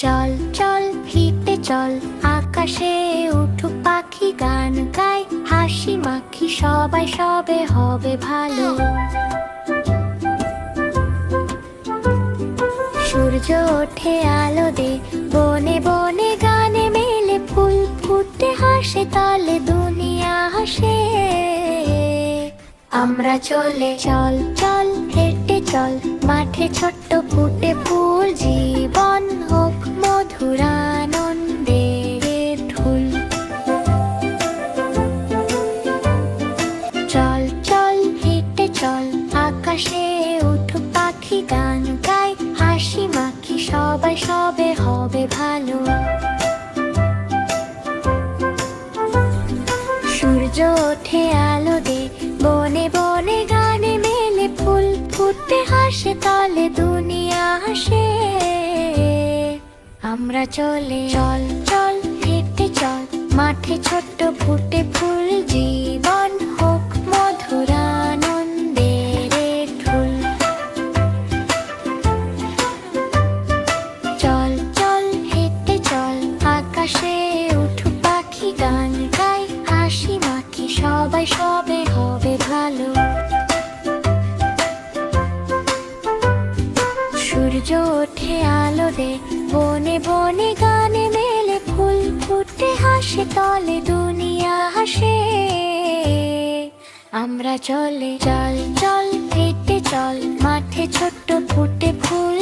চল চল হেঁটে চল, আকাশে উঠুক পাখি গান গায়, হাসি মাখি সবাই সবে হবে ভালো। সূর্য ওঠে আলো দে, বনে বনে গানে মেলে, ফুল ফুটে হাসে তালে দুনিয়া হাসে। আমরা চলে চল চল হেঁটে চল, মাঠে ছোট্ট ফুটে ফুল, জীবন হোক মধুর আনন্দের ঢুল। চল চল হেঁটে চল, আকাশে উঠুক পাখি গান গায়, হাসি মাখি সবাই সবে হবে ভালো। সূর্য ওঠে আলো দে, বনে বনে গানে মেলে, ফুল ফুটে হাসে তালে দুনিয়া হাসে। আমরা চলে চল চল হেঁটে চল, মাঠে ছোট্ট ফুটে ফুল, জীবন হোক মধুর আনন্দের ঢুল। চল চল হেঁটে চল, আকাশে উঠুক পাখি গান গায়, হাসি মাখি সবাই সবে হবে ভালো। সূর্য ওঠে আলো দে, বনে বনে গানে মেলে, ফুল ফুটে হাসে তলে দুনিয়া হাসে। আমরা চলে চল চল হেঁটে চল, মাঠে ছোট্ট ফুটে ফুল,